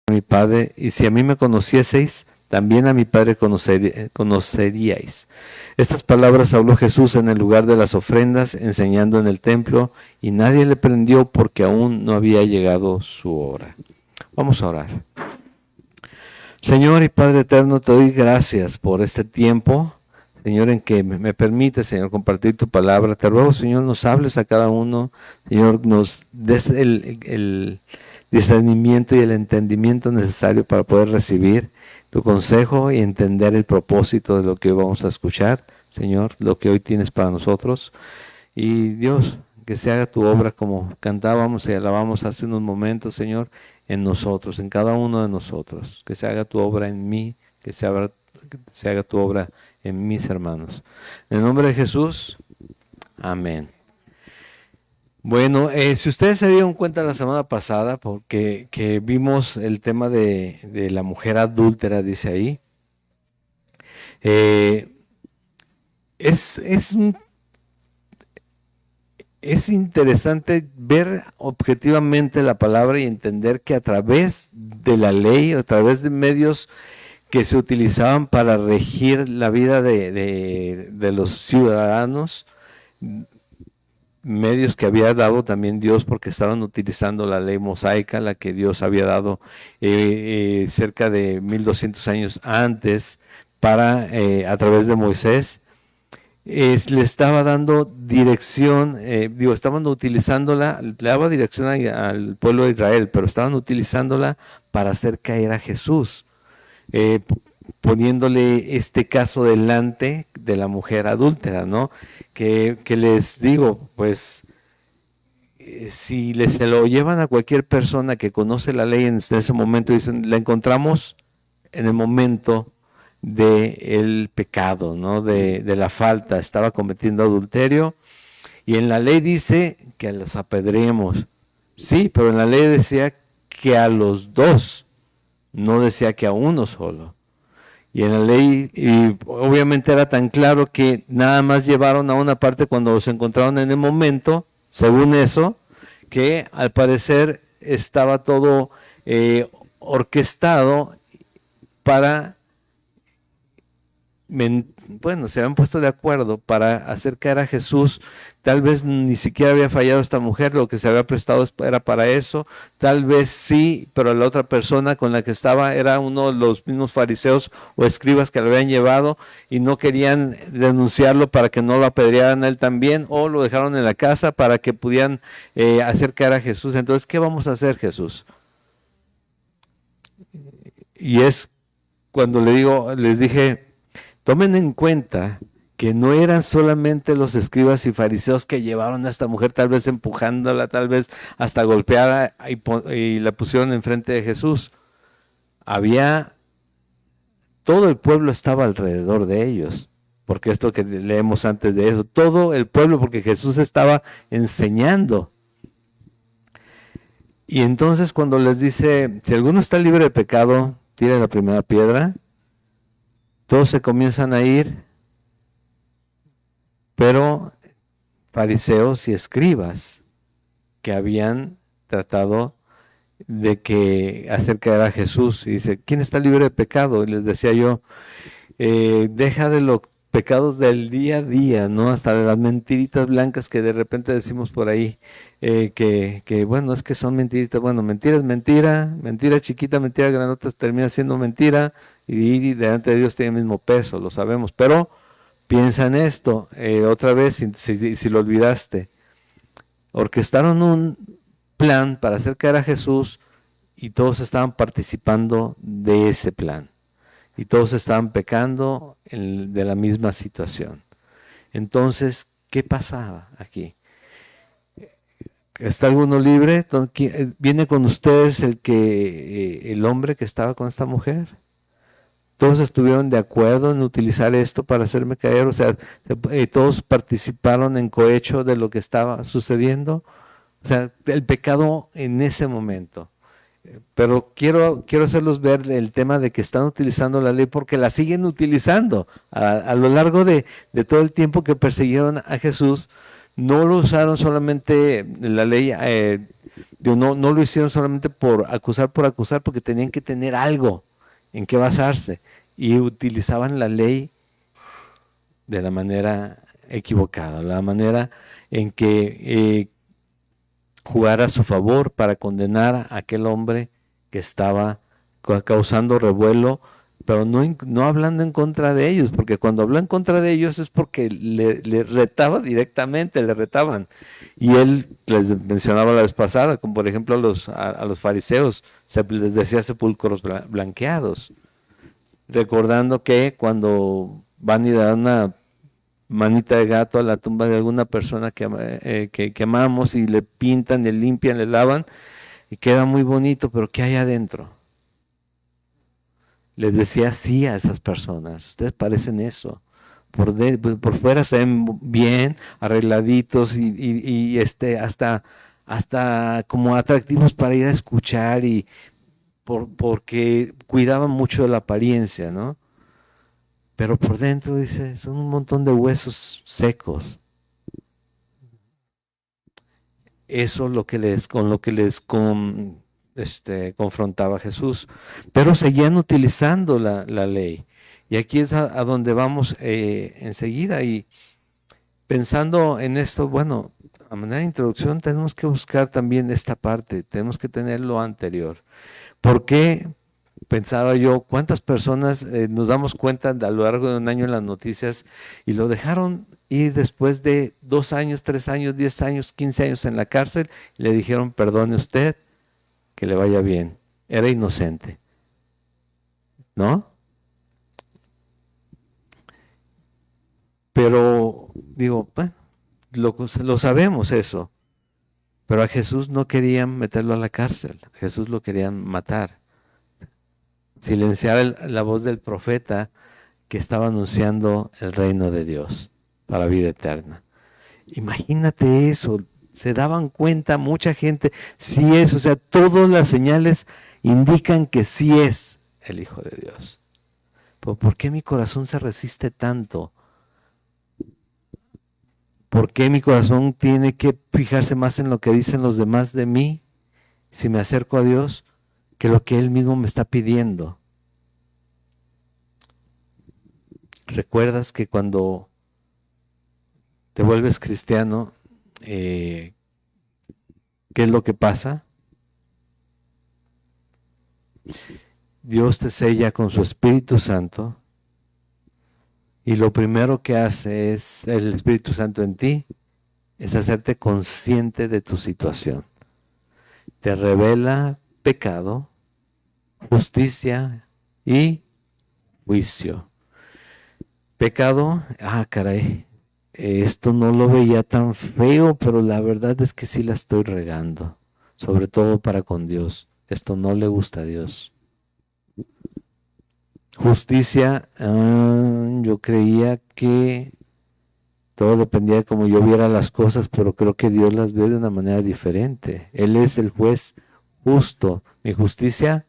a mi Padre, y si a mí me conocieseis, también a mi Padre conoceríais. Estas palabras habló Jesús en el lugar de las ofrendas, enseñando en el templo, y nadie le prendió porque aún no había llegado su hora. Vamos a orar. Señor y Padre eterno, te doy gracias por este tiempo, Señor, en que me permite, Señor, compartir tu palabra. Te ruego, Señor, nos hables a cada uno, Señor, nos des el discernimiento y el entendimiento necesario para poder recibir tu consejo y entender el propósito de lo que hoy vamos a escuchar, Señor, lo que hoy tienes para nosotros. Y Dios, que se haga tu obra como cantábamos y alabamos hace unos momentos, Señor, en nosotros, en cada uno de nosotros. Que se haga tu obra en mí, que se haga tu obra en mis hermanos. En el nombre de Jesús, amén. Bueno, si ustedes se dieron cuenta la semana pasada, porque que vimos el tema de la mujer adúltera, dice ahí, es interesante ver objetivamente la palabra y entender que a través de la ley, a través de medios que se utilizaban para regir la vida de los ciudadanos, medios que había dado también Dios, porque estaban utilizando la ley mosaica, la que Dios había dado cerca de 1200 años antes para a través de Moisés. Le estaba dando dirección, estaban utilizándola, le daba dirección al pueblo de Israel, pero estaban utilizándola para hacer caer a Jesús, poniéndole este caso delante de la mujer adúltera, ¿no? Que les digo, pues, si se lo llevan a cualquier persona que conoce la ley en ese momento, dicen, la encontramos en el momento del pecado, ¿no? De la falta, estaba cometiendo adulterio, y en la ley dice que los apedreemos. Sí, pero en la ley decía que a los dos, no decía que a uno solo. Y en la ley, y obviamente era tan claro que nada más llevaron a una parte cuando se encontraron en el momento, según eso, que al parecer estaba todo orquestado para, bueno, se habían puesto de acuerdo para hacer caer a Jesús. Tal vez ni siquiera había fallado esta mujer, lo que se había prestado era para eso, tal vez sí, pero la otra persona con la que estaba era uno de los mismos fariseos o escribas que lo habían llevado y no querían denunciarlo para que no lo apedrearan a él también, o lo dejaron en la casa para que pudieran hacer caer a Jesús. Entonces, ¿qué vamos a hacer, Jesús? Y es cuando les dije, tomen en cuenta que no eran solamente los escribas y fariseos que llevaron a esta mujer, tal vez empujándola, tal vez hasta golpeada, y la pusieron enfrente de Jesús. Todo el pueblo estaba alrededor de ellos, porque esto que leemos antes de eso, todo el pueblo, porque Jesús estaba enseñando. Y entonces cuando les dice, si alguno está libre de pecado, tire la primera piedra, todos se comienzan a ir, pero fariseos y escribas que habían tratado de hacer caer a Jesús, y dice, ¿quién está libre de pecado? Y les decía yo, deja de los pecados del día a día, ¿no? Hasta de las mentiritas blancas que de repente decimos por ahí, que bueno, es que son mentiritas. Bueno, mentira es mentira, mentira chiquita, mentira grandota termina siendo mentira, y delante de Dios tiene el mismo peso, lo sabemos. Pero piensa en esto, otra vez, si lo olvidaste. Orquestaron un plan para hacer caer a Jesús, y todos estaban participando de ese plan. Y todos estaban pecando de la misma situación. Entonces, ¿qué pasaba aquí? ¿Está alguno libre? ¿Viene con ustedes el hombre que estaba con esta mujer? Todos estuvieron de acuerdo en utilizar esto para hacerme caer, o sea, todos participaron en cohecho de lo que estaba sucediendo. O sea, el pecado en ese momento. Pero quiero hacerlos ver el tema de que están utilizando la ley, porque la siguen utilizando a lo largo de todo el tiempo que persiguieron a Jesús. No lo usaron solamente la ley Digo, no lo hicieron solamente por acusar, porque tenían que tener algo en qué basarse. Y utilizaban la ley de la manera equivocada, la manera en que jugar a su favor para condenar a aquel hombre que estaba causando revuelo, pero no hablando en contra de ellos, porque cuando habló en contra de ellos es porque le retaba directamente, le retaban. Y él les mencionaba la vez pasada, como por ejemplo a los fariseos, les decía sepulcros blanqueados, recordando que cuando van y dan una manita de gato a la tumba de alguna persona que amamos y le pintan, le limpian, le lavan y queda muy bonito, pero ¿qué hay adentro? Les decía sí a esas personas, ustedes parecen eso. Por fuera se ven bien, arregladitos y hasta como atractivos para ir a escuchar porque cuidaban mucho de la apariencia, ¿no? Pero por dentro, dice, son un montón de huesos secos. Eso es con lo que les confrontaba Jesús. Pero seguían utilizando la ley. Y aquí es a donde vamos enseguida. Y pensando en esto, bueno, a manera de introducción tenemos que buscar también esta parte, tenemos que tener lo anterior. ¿Por qué? Pensaba yo, ¿cuántas personas nos damos cuenta a lo largo de un año en las noticias y lo dejaron ir después de 2 años, 3 años, 10 años, 15 años en la cárcel y le dijeron, perdone usted, que le vaya bien? Era inocente, ¿no? Pero digo, bueno, lo sabemos eso, pero a Jesús no querían meterlo a la cárcel, a Jesús lo querían matar, silenciar la voz del profeta que estaba anunciando el reino de Dios para vida eterna. Imagínate eso, se daban cuenta mucha gente, sí es, o sea, todas las señales indican que sí es el Hijo de Dios. Pero ¿por qué mi corazón se resiste tanto? ¿Por qué mi corazón tiene que fijarse más en lo que dicen los demás de mí, si me acerco a Dios, que lo que Él mismo me está pidiendo? ¿Recuerdas que cuando te vuelves cristiano, qué es lo que pasa? Dios te sella con su Espíritu Santo y lo primero que hace es el Espíritu Santo en ti, es hacerte consciente de tu situación. Te revela pecado, justicia y juicio. Pecado, caray, esto no lo veía tan feo, pero la verdad es que sí la estoy regando, sobre todo para con Dios. Esto no le gusta a Dios. Justicia, yo creía que todo dependía de cómo yo viera las cosas, pero creo que Dios las ve de una manera diferente. Él es el juez justo. Mi justicia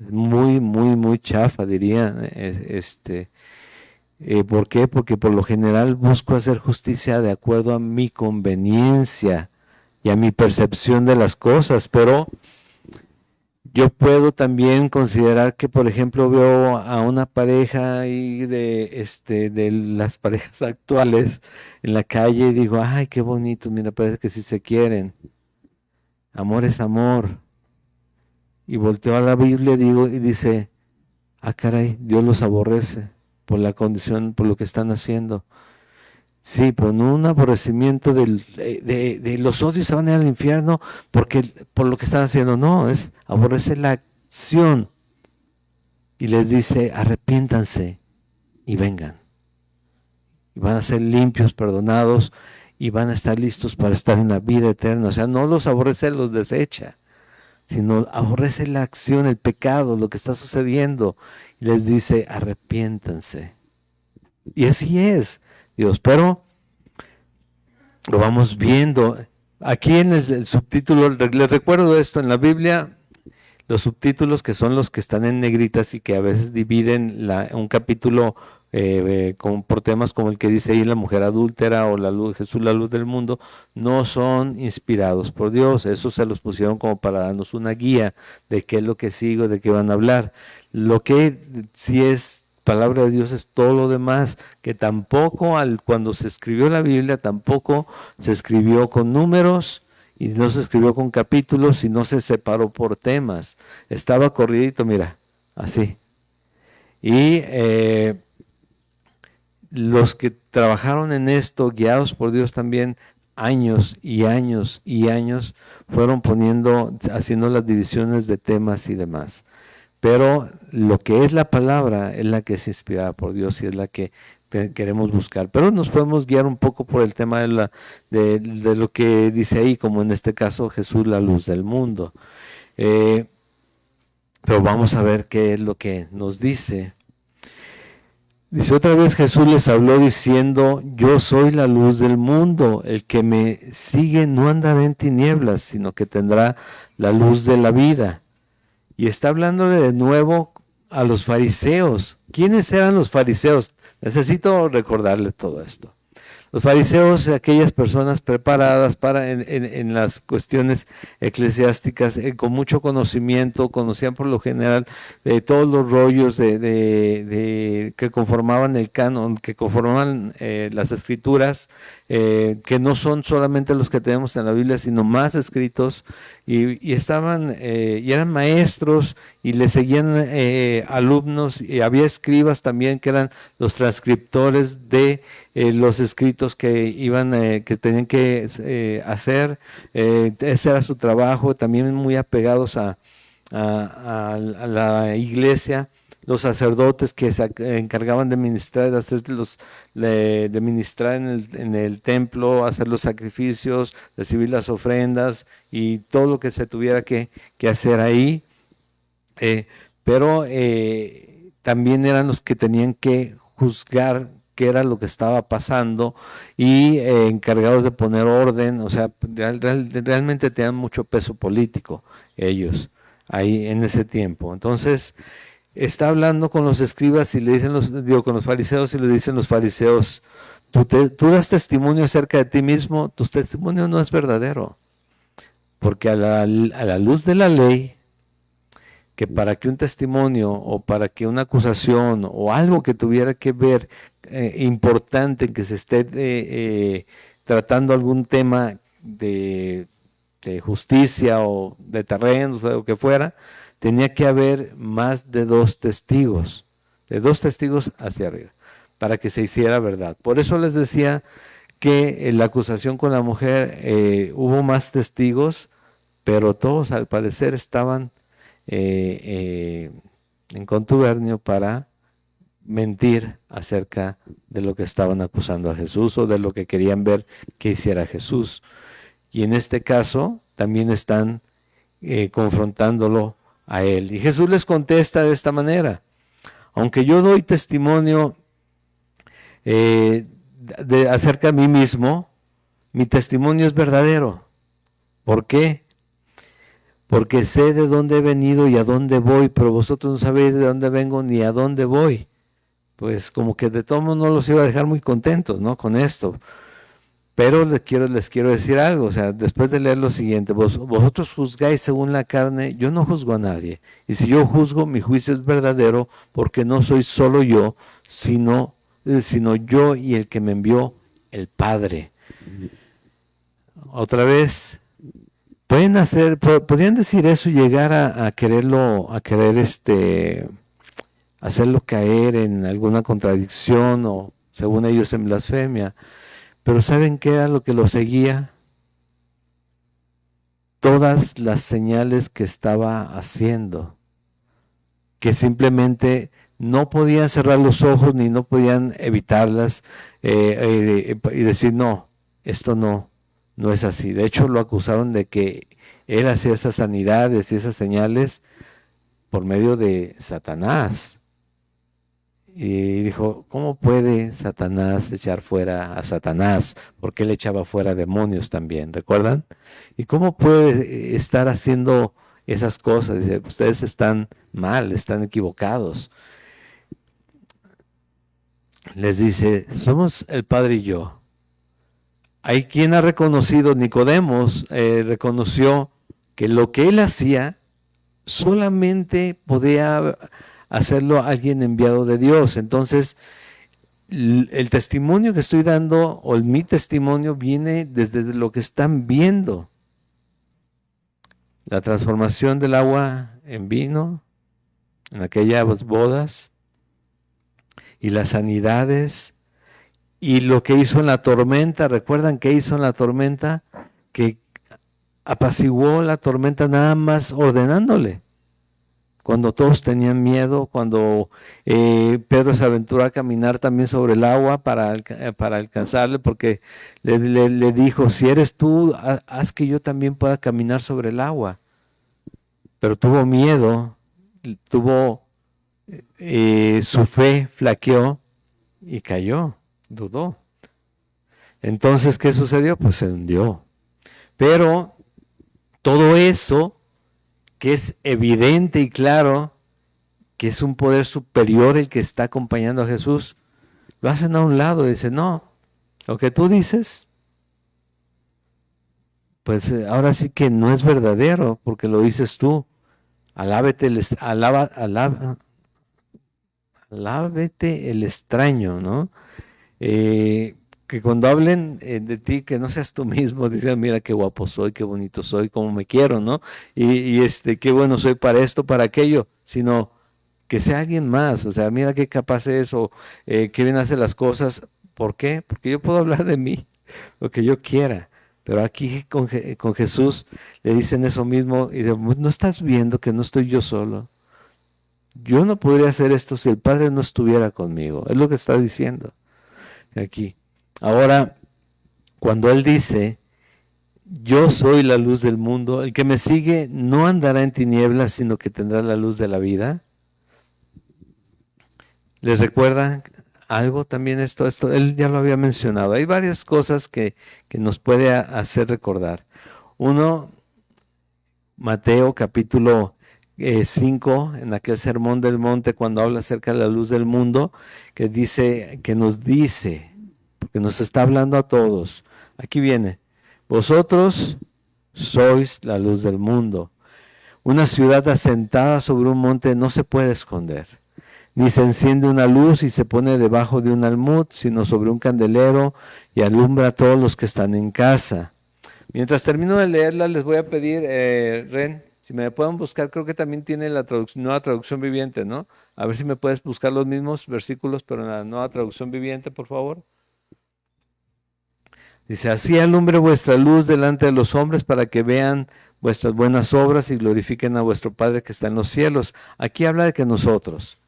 es muy, muy, muy chafa, diría. ¿Por qué? Porque por lo general busco hacer justicia de acuerdo a mi conveniencia y a mi percepción de las cosas, pero yo puedo también considerar que, por ejemplo, veo a una pareja y de las parejas actuales en la calle y digo, ay, qué bonito, mira, parece que sí se quieren. Amor es amor. Y volteo a la Biblia y dice, caray, Dios los aborrece por la condición, por lo que están haciendo. Sí, pero no un aborrecimiento de los odios se van a ir al infierno por lo que están haciendo. No, es aborrecer la acción. Y les dice, arrepiéntanse y vengan. Y van a ser limpios, perdonados, y van a estar listos para estar en la vida eterna. O sea, no los aborrece, los desecha, sino aborrece la acción, el pecado, lo que está sucediendo. Y les dice, arrepiéntanse. Y así es, Dios, pero lo vamos viendo. Aquí en el subtítulo, les recuerdo esto, en la Biblia, los subtítulos que son los que están en negritas y que a veces dividen un capítulo por temas como el que dice ahí la mujer adúltera o la luz, Jesús la luz del mundo, no son inspirados por Dios. Eso se los pusieron como para darnos una guía de qué es lo que sigo, de qué van a hablar. Lo que sí es palabra de Dios es todo lo demás, que tampoco cuando se escribió la Biblia, tampoco se escribió con números y no se escribió con capítulos y no se separó por temas. Estaba corridito, mira, así. Y los que trabajaron en esto, guiados por Dios también, años y años y años, fueron haciendo las divisiones de temas y demás. Pero lo que es la palabra es la que es inspirada por Dios y es la que queremos buscar. Pero nos podemos guiar un poco por el tema de lo que dice ahí, como en este caso Jesús, la luz del mundo. Pero vamos a ver qué es lo que nos dice. Dice, otra vez Jesús les habló diciendo, yo soy la luz del mundo, el que me sigue no andará en tinieblas, sino que tendrá la luz de la vida. Y está hablando de nuevo a los fariseos. ¿Quiénes eran los fariseos? Necesito recordarle todo esto. Los fariseos, aquellas personas preparadas en las cuestiones eclesiásticas, con mucho conocimiento, conocían por lo general de todos los rollos que conformaban el canon, que conformaban las escrituras, que no son solamente los que tenemos en la Biblia, sino más escritos, y eran maestros y le seguían alumnos, y había escribas también que eran los transcriptores de los escritos que tenían que hacer. Ese era su trabajo, también muy apegados a la iglesia. Los sacerdotes que se encargaban de ministrar, de ministrar en el templo, hacer los sacrificios, recibir las ofrendas y todo lo que se tuviera que hacer ahí. Pero también eran los que tenían que juzgar qué era lo que estaba pasando y encargados de poner orden. O sea, realmente tenían mucho peso político ellos ahí en ese tiempo. Entonces, está hablando con los escribas y le dicen con los fariseos y le dicen los fariseos, tú das testimonio acerca de ti mismo, tu testimonio no es verdadero, porque a la luz de la ley, que para que un testimonio o para que una acusación o algo que tuviera que ver importante en que se esté tratando algún tema de justicia o de terrenos o lo que fuera, tenía que haber más de dos testigos hacia arriba, para que se hiciera verdad. Por eso les decía que en la acusación con la mujer hubo más testigos, pero todos al parecer estaban en contubernio para mentir acerca de lo que estaban acusando a Jesús o de lo que querían ver que hiciera Jesús. Y en este caso también están confrontándolo a él. Y Jesús les contesta de esta manera: aunque yo doy testimonio acerca de mí mismo, mi testimonio es verdadero. ¿Por qué? Porque sé de dónde he venido y a dónde voy, pero vosotros no sabéis de dónde vengo ni a dónde voy. Pues como que de todo modo no los iba a dejar muy contentos, ¿no? Con esto. Pero les quiero decir algo, o sea, después de leer lo siguiente, vosotros juzgáis según la carne, yo no juzgo a nadie. Y si yo juzgo, mi juicio es verdadero, porque no soy solo yo, sino yo y el que me envió, el Padre. Otra vez, podrían decir eso y llegar a hacerlo caer en alguna contradicción o, según ellos, en blasfemia. Pero ¿saben qué era lo que lo seguía? Todas las señales que estaba haciendo, que simplemente no podían cerrar los ojos ni no podían evitarlas y decir, no, esto no es así. De hecho, lo acusaron de que él hacía esas sanidades y esas señales por medio de Satanás. Y dijo, ¿cómo puede Satanás echar fuera a Satanás? Porque él echaba fuera demonios también, ¿recuerdan? ¿Y cómo puede estar haciendo esas cosas? Dice, ustedes están mal, están equivocados. les dice, somos el Padre y yo. Hay quien ha reconocido, Nicodemos reconoció que lo que él hacía solamente podía hacerlo alguien enviado de Dios. Entonces, el testimonio que estoy dando, o mi testimonio, viene desde lo que están viendo. La transformación del agua en vino, en aquellas bodas, y las sanidades, y lo que hizo en la tormenta. ¿Recuerdan qué hizo en la tormenta? Que apaciguó la tormenta nada más ordenándole. Cuando todos tenían miedo, cuando Pedro se aventuró a caminar también sobre el agua para alcanzarle, porque le dijo, si eres tú, haz que yo también pueda caminar sobre el agua. Pero tuvo miedo, su fe flaqueó y cayó, dudó. Entonces, ¿qué sucedió? Pues se hundió. Pero todo eso, que es evidente y claro, que es un poder superior el que está acompañando a Jesús, lo hacen a un lado y dicen, no, lo que tú dices, pues ahora sí que no es verdadero, porque lo dices tú. Alábete el extraño, ¿no? Que cuando hablen de ti, que no seas tú mismo, dicen, mira qué guapo soy, qué bonito soy, cómo me quiero, ¿no? Qué bueno soy para esto, para aquello, sino que sea alguien más, o sea, mira qué capaz es, o qué bien hace las cosas. ¿Por qué? Porque yo puedo hablar de mí, lo que yo quiera. Pero aquí con Jesús le dicen eso mismo y no estás viendo que no estoy yo solo. Yo no podría hacer esto si el Padre no estuviera conmigo. Es lo que está diciendo aquí. Ahora, cuando Él dice, yo soy la luz del mundo, el que me sigue no andará en tinieblas, sino que tendrá la luz de la vida. ¿Les recuerda algo también esto? Él ya lo había mencionado. Hay varias cosas que nos puede hacer recordar. Uno, Mateo capítulo 5, en aquel sermón del monte, cuando habla acerca de la luz del mundo, que nos dice, porque nos está hablando a todos. Aquí viene, vosotros sois la luz del mundo. Una ciudad asentada sobre un monte no se puede esconder, ni se enciende una luz y se pone debajo de un almud, sino sobre un candelero y alumbra a todos los que están en casa. Mientras termino de leerla, les voy a pedir, Ren, si me pueden buscar, creo que también tiene la nueva traducción viviente, ¿no? A ver si me puedes buscar los mismos versículos, pero en la nueva traducción viviente, por favor. Dice, así alumbre vuestra luz delante de los hombres para que vean vuestras buenas obras y glorifiquen a vuestro Padre que está en los cielos. Aquí habla de que nosotros.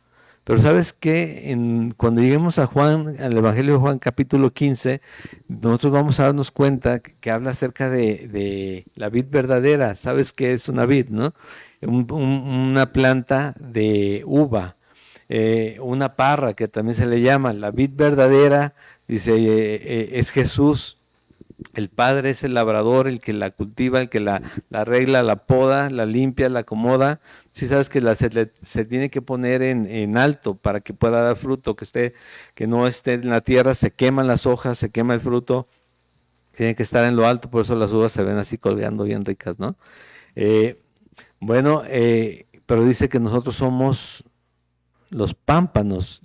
Pero ¿sabes qué? Cuando lleguemos a Juan, al Evangelio de Juan capítulo 15, nosotros vamos a darnos cuenta que habla acerca de la vid verdadera. ¿Sabes qué es una vid, no? Una planta de uva, una parra que también se le llama. La vid verdadera, dice, es Jesús. El Padre es el labrador, el que la cultiva, el que la arregla, la poda, la limpia, la acomoda. Si sabes que se tiene que poner en alto para que pueda dar fruto, que no esté en la tierra, se queman las hojas, se quema el fruto, tiene que estar en lo alto, por eso las uvas se ven así colgando bien ricas, ¿no? Eh, pero dice que nosotros somos los pámpanos,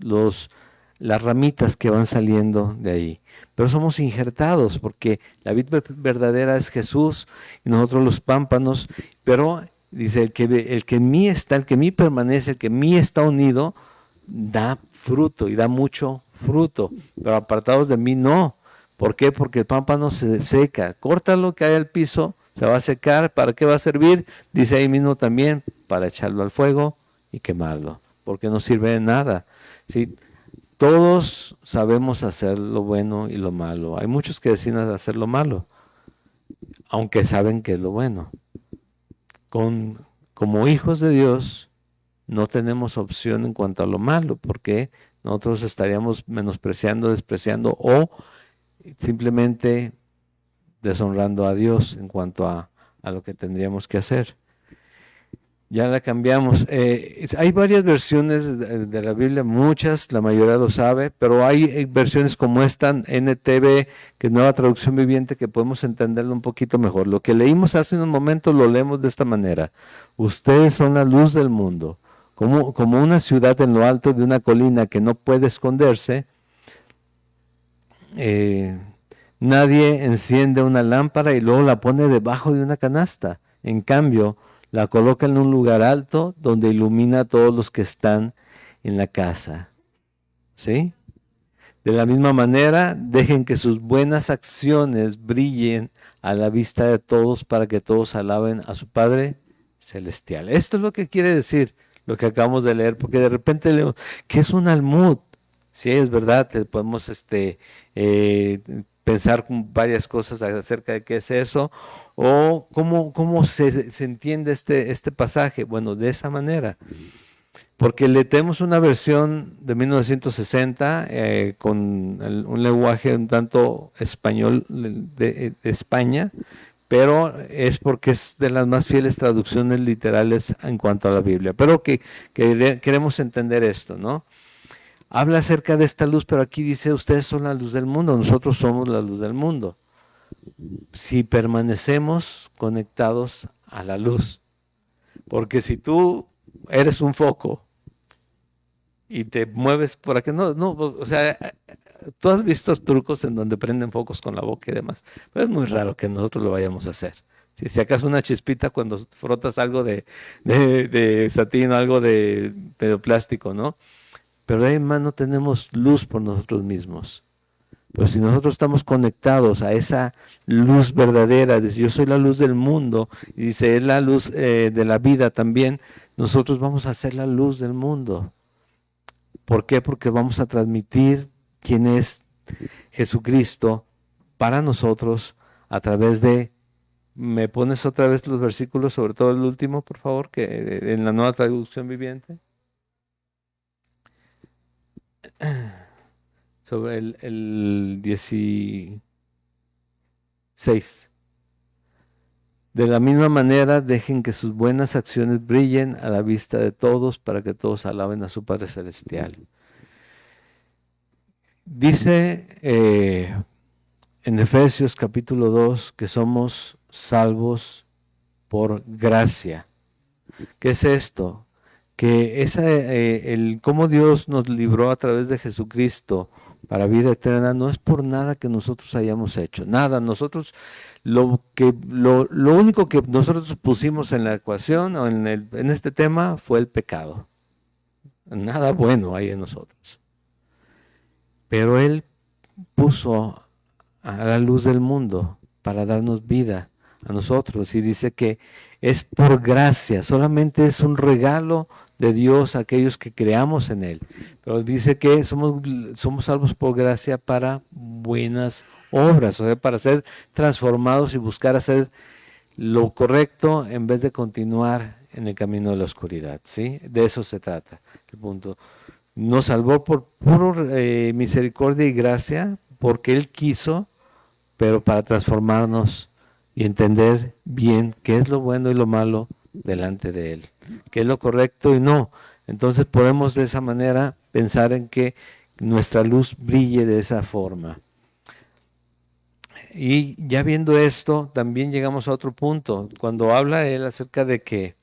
las ramitas que van saliendo de ahí. Pero somos injertados porque la vid verdadera es Jesús y nosotros los pámpanos. Pero dice, el que en mí está, el que en mí permanece, el que en mí está unido, da fruto y da mucho fruto. Pero apartados de mí no. ¿Por qué? Porque el pámpano se seca. Córtalo, cae al piso, se va a secar. ¿Para qué va a servir? Dice ahí mismo también, para echarlo al fuego y quemarlo. Porque no sirve de nada. ¿Sí? Todos sabemos hacer lo bueno y lo malo. Hay muchos que deciden hacer lo malo, aunque saben que es lo bueno. Como hijos de Dios, no tenemos opción en cuanto a lo malo, porque nosotros estaríamos menospreciando, despreciando o simplemente deshonrando a Dios en cuanto a lo que tendríamos que hacer. Ya la cambiamos. Hay varias versiones de la Biblia, muchas, la mayoría lo sabe, pero hay versiones como esta, NTV, que es Nueva Traducción Viviente, que podemos entenderlo un poquito mejor. Lo que leímos hace un momento lo leemos de esta manera. Ustedes son la luz del mundo. Como una ciudad en lo alto de una colina que no puede esconderse, eh, nadie enciende una lámpara y luego la pone debajo de una canasta. En cambio, la coloca en un lugar alto donde ilumina a todos los que están en la casa. ¿Sí? De la misma manera, dejen que sus buenas acciones brillen a la vista de todos para que todos alaben a su Padre Celestial. Esto es lo que quiere decir lo que acabamos de leer, porque de repente leemos, ¿qué es un almud? Sí, es verdad, podemos eh, pensar varias cosas acerca de qué es eso, o cómo se entiende este pasaje. Bueno, de esa manera. Porque le tenemos una versión de 1960 con un lenguaje un tanto español de España, pero es porque es de las más fieles traducciones literales en cuanto a la Biblia. Pero que queremos entender esto, ¿no? Habla acerca de esta luz, pero aquí dice, ustedes son la luz del mundo, nosotros somos la luz del mundo. Si permanecemos conectados a la luz, porque si tú eres un foco y te mueves por aquí, o sea, tú has visto trucos en donde prenden focos con la boca y demás, pero es muy raro que nosotros lo vayamos a hacer. Si acaso una chispita cuando frotas algo de satín o algo de pedoplástico, ¿no? Pero además no tenemos luz por nosotros mismos. Pero si nosotros estamos conectados a esa luz verdadera, dice, yo soy la luz del mundo, y dice, es la luz de la vida también, nosotros vamos a ser la luz del mundo. ¿Por qué? Porque vamos a transmitir quién es Jesucristo para nosotros a través de... ¿Me pones otra vez los versículos, sobre todo el último, por favor, que en la Nueva Traducción Viviente? Sobre el 16. De la misma manera, dejen que sus buenas acciones brillen a la vista de todos para que todos alaben a su Padre Celestial. Dice en Efesios capítulo 2 que somos salvos por gracia. ¿Qué es esto? Que el cómo Dios nos libró a través de Jesucristo para vida eterna no es por nada que nosotros hayamos hecho, nada. Nosotros lo único que nosotros pusimos en la ecuación o en este tema fue el pecado. Nada bueno hay en nosotros. Pero Él puso a la luz del mundo para darnos vida a nosotros y dice que es por gracia, solamente es un regalo de Dios a aquellos que creamos en Él. Pero dice que somos salvos por gracia para buenas obras, o sea, para ser transformados y buscar hacer lo correcto en vez de continuar en el camino de la oscuridad, ¿sí? De eso se trata, el punto. Nos salvó por puro misericordia y gracia, porque Él quiso, pero para transformarnos y entender bien qué es lo bueno y lo malo delante de Él, qué es lo correcto y no. Entonces podemos de esa manera pensar en que nuestra luz brille de esa forma. Y ya viendo esto, también llegamos a otro punto. Cuando habla Él acerca de que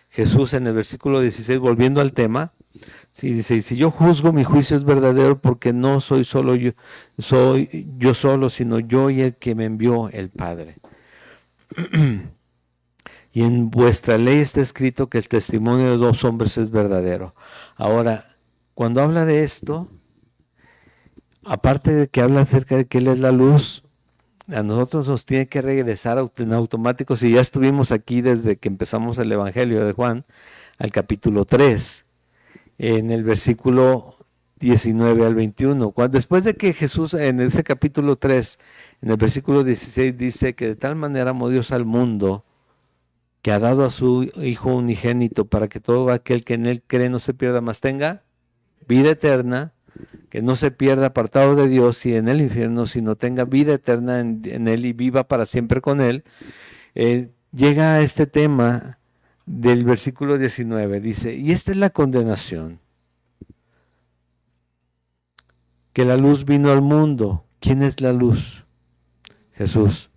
Jesús en el versículo 16, volviendo al tema, sí, dice, si yo juzgo, mi juicio es verdadero porque no soy yo solo, sino yo y el que me envió, el Padre. Y en vuestra ley está escrito que el testimonio de dos hombres es verdadero. Ahora, cuando habla de esto, aparte de que habla acerca de que Él es la luz, a nosotros nos tiene que regresar en automático, si ya estuvimos aquí desde que empezamos el Evangelio de Juan, al capítulo 3, en el versículo 19 al 21. Después de que Jesús, en ese capítulo 3, en el versículo 16, dice que de tal manera amó Dios al mundo, que ha dado a su Hijo unigénito para que todo aquel que en Él cree no se pierda, mas tenga vida eterna, que no se pierda apartado de Dios y en el infierno, sino tenga vida eterna en Él y viva para siempre con Él. Llega a este tema del versículo 19. Dice, y esta es la condenación, que la luz vino al mundo. ¿Quién es la luz? Jesús.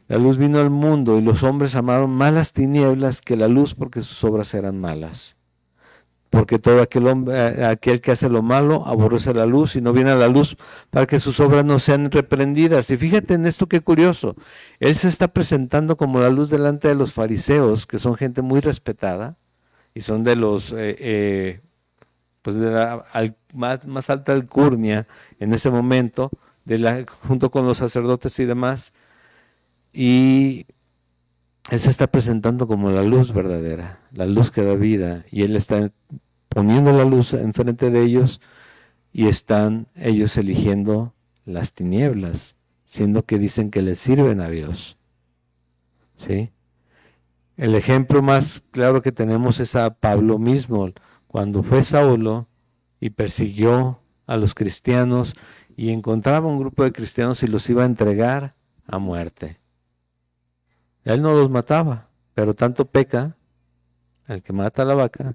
La luz vino al mundo y los hombres amaron más las tinieblas que la luz porque sus obras eran malas. Porque todo aquel que hace lo malo aborrece la luz y no viene a la luz para que sus obras no sean reprendidas. Y fíjate en esto, qué curioso. Él se está presentando como la luz delante de los fariseos, que son gente muy respetada y son de los pues de la más alta alcurnia en ese momento, junto con los sacerdotes y demás. Y Él se está presentando como la luz verdadera, la luz que da vida, y Él está poniendo la luz enfrente de ellos y están ellos eligiendo las tinieblas, siendo que dicen que les sirven a Dios. ¿Sí? El ejemplo más claro que tenemos es a Pablo mismo, cuando fue Saulo y persiguió a los cristianos y encontraba un grupo de cristianos y los iba a entregar a muerte. Él no los mataba, pero tanto peca el que mata a la vaca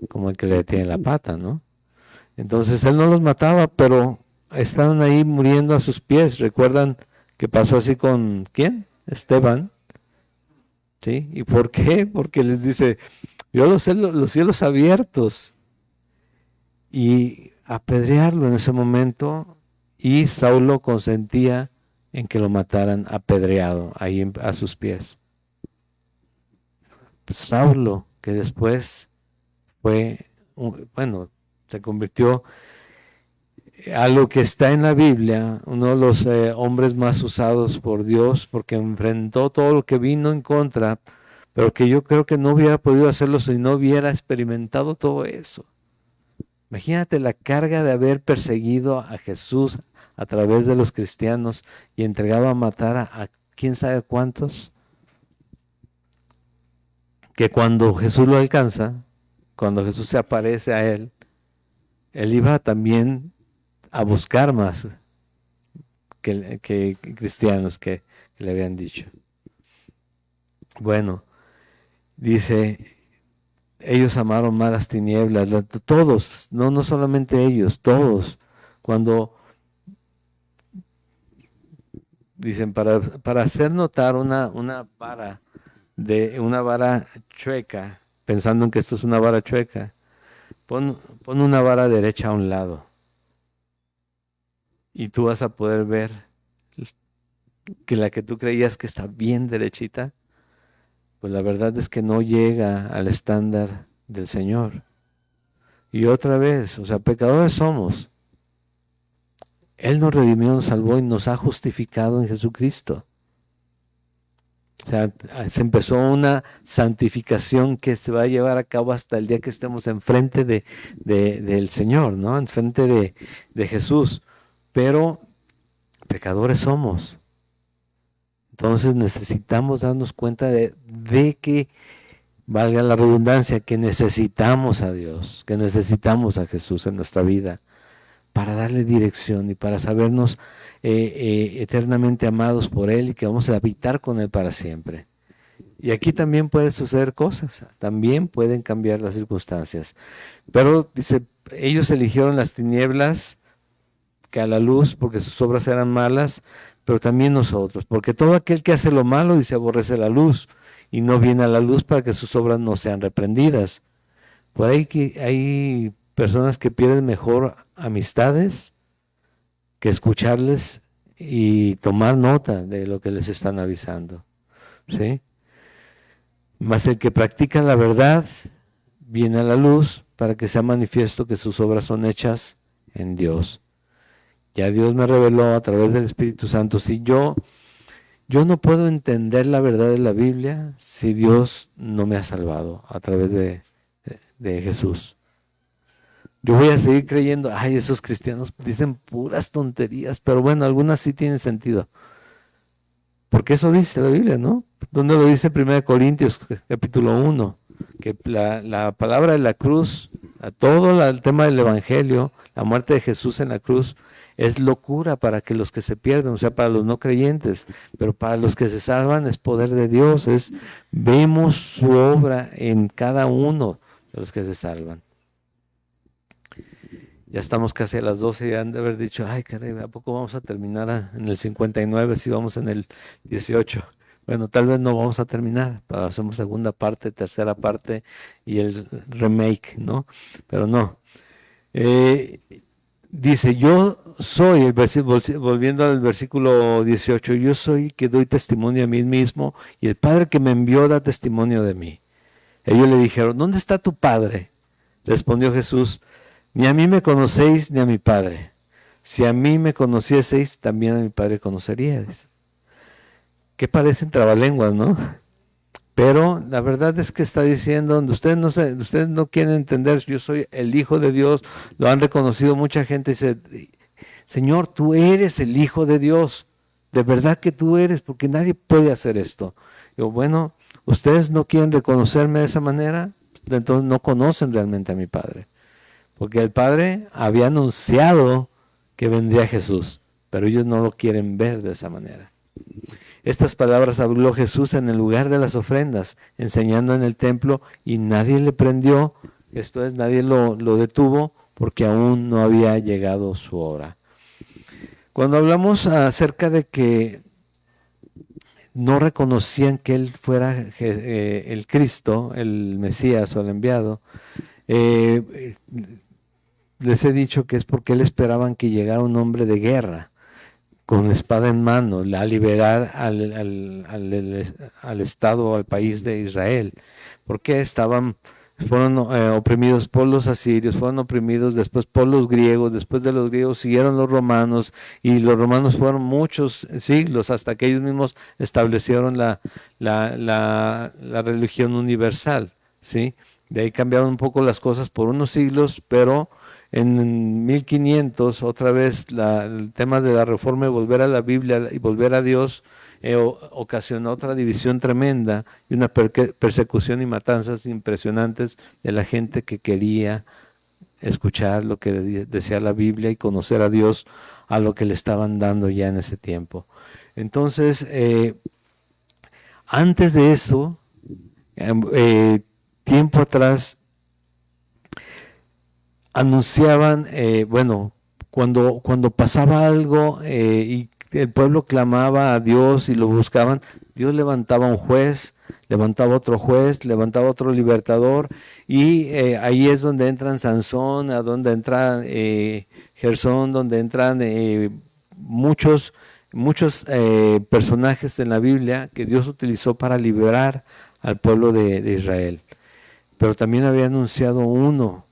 como el que le detiene la pata, ¿no? Entonces él no los mataba, pero estaban ahí muriendo a sus pies. ¿Recuerdan que pasó así con quién? Esteban. ¿Sí? ¿Y por qué? Porque les dice, yo los cielos abiertos, y apedrearlo en ese momento, y Saulo consentía en que lo mataran apedreado ahí a sus pies. Saulo, que después fue, bueno, se convirtió a lo que está en la Biblia, uno de los hombres más usados por Dios, porque enfrentó todo lo que vino en contra, pero que yo creo que no hubiera podido hacerlo si no hubiera experimentado todo eso. Imagínate la carga de haber perseguido a Jesús a través de los cristianos y entregado a matar a quién sabe cuántos, que cuando Jesús lo alcanza, cuando Jesús se aparece a él iba también a buscar más que cristianos que le habían dicho. Bueno, dice, ellos amaron más las tinieblas, todos, no solamente ellos, todos. Cuando dicen, para hacer notar una vara chueca, pensando en que esto es una vara chueca, pon una vara derecha a un lado y tú vas a poder ver que la que tú creías que está bien derechita, pues la verdad es que no llega al estándar del Señor. Y otra vez, o sea, pecadores somos. Él nos redimió, nos salvó y nos ha justificado en Jesucristo. O sea, se empezó una santificación que se va a llevar a cabo hasta el día que estemos enfrente del Señor, ¿no? Enfrente de Jesús. Pero pecadores somos. Entonces necesitamos darnos cuenta de que, valga la redundancia, que necesitamos a Dios, que necesitamos a Jesús en nuestra vida para darle dirección y para sabernos eternamente amados por Él y que vamos a habitar con Él para siempre. Y aquí también pueden suceder cosas, también pueden cambiar las circunstancias. Pero dice, ellos eligieron las tinieblas que a la luz porque sus obras eran malas, pero también nosotros, porque todo aquel que hace lo malo, dice, aborrece la luz y no viene a la luz para que sus obras no sean reprendidas. Por ahí que hay personas que pierden mejor amistades que escucharles y tomar nota de lo que les están avisando, ¿sí? Mas el que practica la verdad viene a la luz para que sea manifiesto que sus obras son hechas en Dios. Ya Dios me reveló a través del Espíritu Santo. Si yo no puedo entender la verdad de la Biblia si Dios no me ha salvado a través de Jesús. Yo voy a seguir creyendo, ay, esos cristianos dicen puras tonterías, pero bueno, algunas sí tienen sentido. Porque eso dice la Biblia, ¿no? ¿Dónde lo dice 1 Corintios, capítulo 1? Que la palabra de la cruz, todo el tema del Evangelio, la muerte de Jesús en la cruz, es locura para que los que se pierden, o sea, para los no creyentes, pero para los que se salvan es poder de Dios, vemos su obra en cada uno de los que se salvan. Ya estamos casi a las 12 y han de haber dicho, ay, caray, ¿a poco vamos a terminar en el 59 si vamos en el 18? Bueno, tal vez no vamos a terminar, pero hacemos segunda parte, tercera parte y el remake, ¿no? Pero no. Dice, yo soy, volviendo al versículo 18, yo soy que doy testimonio a mí mismo y el Padre que me envió da testimonio de mí. Ellos le dijeron, ¿dónde está tu Padre? Respondió Jesús, ni a mí me conocéis ni a mi Padre. Si a mí me conocieseis, también a mi Padre conoceríais. Que parecen trabalenguas, ¿no? Pero la verdad es que está diciendo, ustedes no quieren entender, yo soy el Hijo de Dios, lo han reconocido mucha gente, dice, Señor, tú eres el Hijo de Dios, de verdad que tú eres, porque nadie puede hacer esto. Digo, bueno, ustedes no quieren reconocerme de esa manera, entonces no conocen realmente a mi Padre. Porque el Padre había anunciado que vendría Jesús, pero ellos no lo quieren ver de esa manera. Estas palabras habló Jesús en el lugar de las ofrendas, enseñando en el templo, y nadie le prendió, esto es, nadie lo detuvo, porque aún no había llegado su hora. Cuando hablamos acerca de que no reconocían que Él fuera el Cristo, el Mesías o el enviado, les he dicho que es porque Él esperaban que llegara un hombre de guerra, con espada en mano, a liberar al Estado, al país de Israel, porque fueron oprimidos por los asirios, fueron oprimidos después por los griegos, después de los griegos siguieron los romanos, y los romanos fueron muchos siglos hasta que ellos mismos establecieron la religión universal, ¿sí? De ahí cambiaron un poco las cosas por unos siglos, pero en 1500 otra vez el tema de la reforma y volver a la Biblia y volver a Dios ocasionó otra división tremenda y una persecución y matanzas impresionantes de la gente que quería escuchar lo que decía la Biblia y conocer a Dios, a lo que le estaban dando ya en ese tiempo. Entonces, antes de eso, tiempo atrás, anunciaban, cuando pasaba algo y el pueblo clamaba a Dios y lo buscaban, Dios levantaba un juez, levantaba otro juez, levantaba otro libertador, y ahí es donde entran Sansón, a donde entra Gersón, donde entran muchos personajes en la Biblia que Dios utilizó para liberar al pueblo de Israel. Pero también había anunciado uno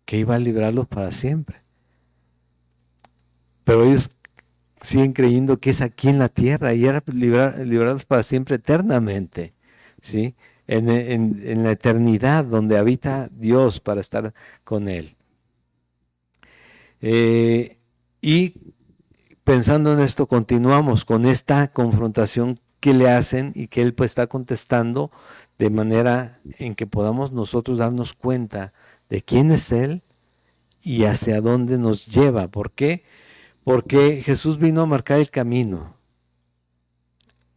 que iba a librarlos para siempre. Pero ellos siguen creyendo que es aquí en la tierra y era librarlos para siempre eternamente, ¿sí? En la eternidad donde habita Dios para estar con Él. Y pensando en esto, continuamos con esta confrontación que le hacen y que Él pues está contestando de manera en que podamos nosotros darnos cuenta de quién es Él y hacia dónde nos lleva. ¿Por qué? Porque Jesús vino a marcar el camino,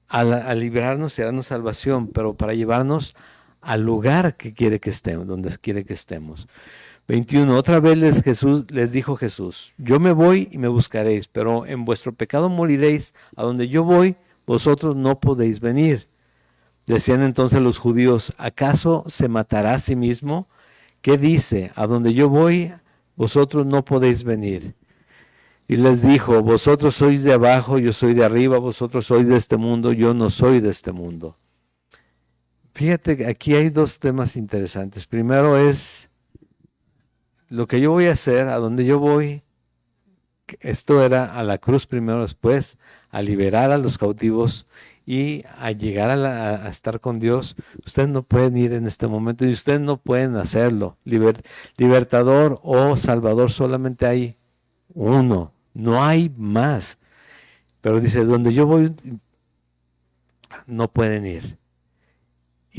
a librarnos y a darnos salvación, pero para llevarnos al lugar que quiere que estemos, donde quiere que estemos. 21. Otra vez les dijo Jesús, yo me voy y me buscaréis, pero en vuestro pecado moriréis, a donde yo voy, vosotros no podéis venir. Decían entonces los judíos, ¿acaso se matará a sí mismo? ¿Qué dice? A donde yo voy, vosotros no podéis venir. Y les dijo, vosotros sois de abajo, yo soy de arriba, vosotros sois de este mundo, yo no soy de este mundo. Fíjate que aquí hay dos temas interesantes. Primero es lo que yo voy a hacer, a donde yo voy. Esto era a la cruz primero, después a liberar a los cautivos y a llegar a estar con Dios. Ustedes no pueden ir en este momento y ustedes no pueden hacerlo. Libertador o Salvador solamente hay uno, no hay más. Pero dice, donde yo voy no pueden ir.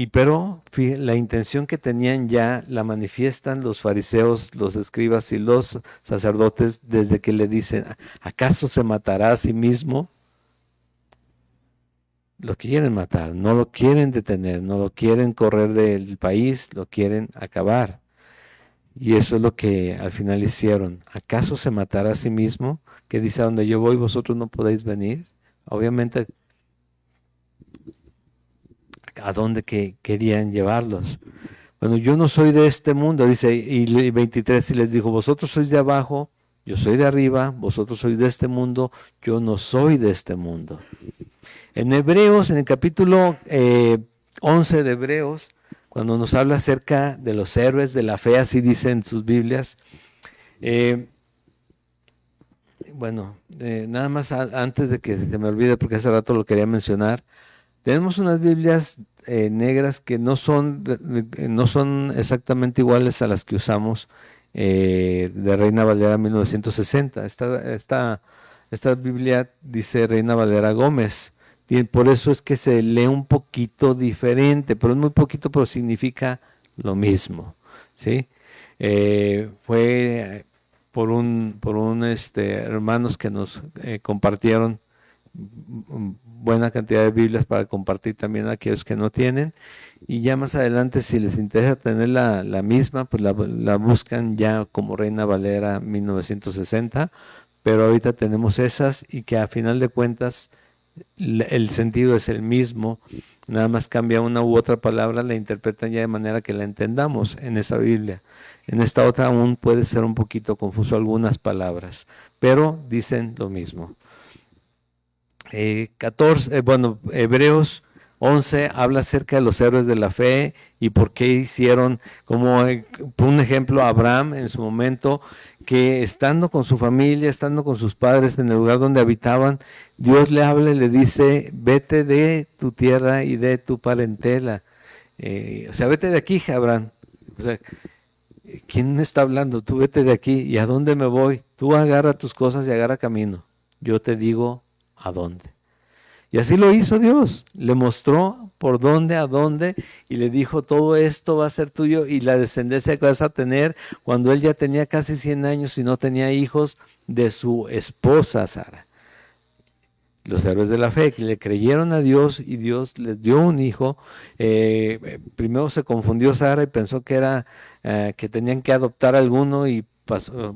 Pero la intención que tenían ya la manifiestan los fariseos, los escribas y los sacerdotes desde que le dicen, ¿acaso se matará a sí mismo? Lo quieren matar, no lo quieren detener, no lo quieren correr del país, lo quieren acabar. Y eso es lo que al final hicieron. ¿Acaso se matará a sí mismo? Que dice, a donde yo voy vosotros no podéis venir. Obviamente, ¿a dónde querían llevarlos? Bueno, yo no soy de este mundo, dice, y 23, y les dijo, vosotros sois de abajo, yo soy de arriba, vosotros sois de este mundo, yo no soy de este mundo. En Hebreos, en el capítulo 11 de Hebreos, cuando nos habla acerca de los héroes de la fe, así dice en sus Biblias, nada más antes de que se me olvide, porque hace rato lo quería mencionar, tenemos unas Biblias negras que no son exactamente iguales a las que usamos de Reina Valera 1960. Esta Biblia dice Reina Valera Gómez. Y por eso es que se lee un poquito diferente, pero es muy poquito, pero significa lo mismo, ¿sí? Fue por un hermanos que nos compartieron buena cantidad de Biblias para compartir también a aquellos que no tienen, y ya más adelante si les interesa tener la misma, pues la buscan ya como Reina Valera 1960, pero ahorita tenemos esas y que a final de cuentas el sentido es el mismo, nada más cambia una u otra palabra, la interpretan ya de manera que la entendamos en esa Biblia. En esta otra aún puede ser un poquito confuso algunas palabras, pero dicen lo mismo. 14, Hebreos 11 habla acerca de los héroes de la fe y por qué hicieron, como por un ejemplo, Abraham en su momento, que estando con su familia, estando con sus padres en el lugar donde habitaban, Dios le habla y le dice, vete de tu tierra y de tu parentela. O sea, vete de aquí, Abraham. O sea, ¿quién me está hablando? Tú vete de aquí. ¿Y a dónde me voy? Tú agarra tus cosas y agarra camino. Yo te digo a dónde. Y así lo hizo Dios. Le mostró por dónde, a dónde, y le dijo, todo esto va a ser tuyo y la descendencia que vas a tener, cuando él ya tenía casi 100 años y no tenía hijos, de su esposa Sara. Los héroes de la fe que le creyeron a Dios y Dios les dio un hijo. Primero se confundió Sara y pensó que era que tenían que adoptar alguno y pasó,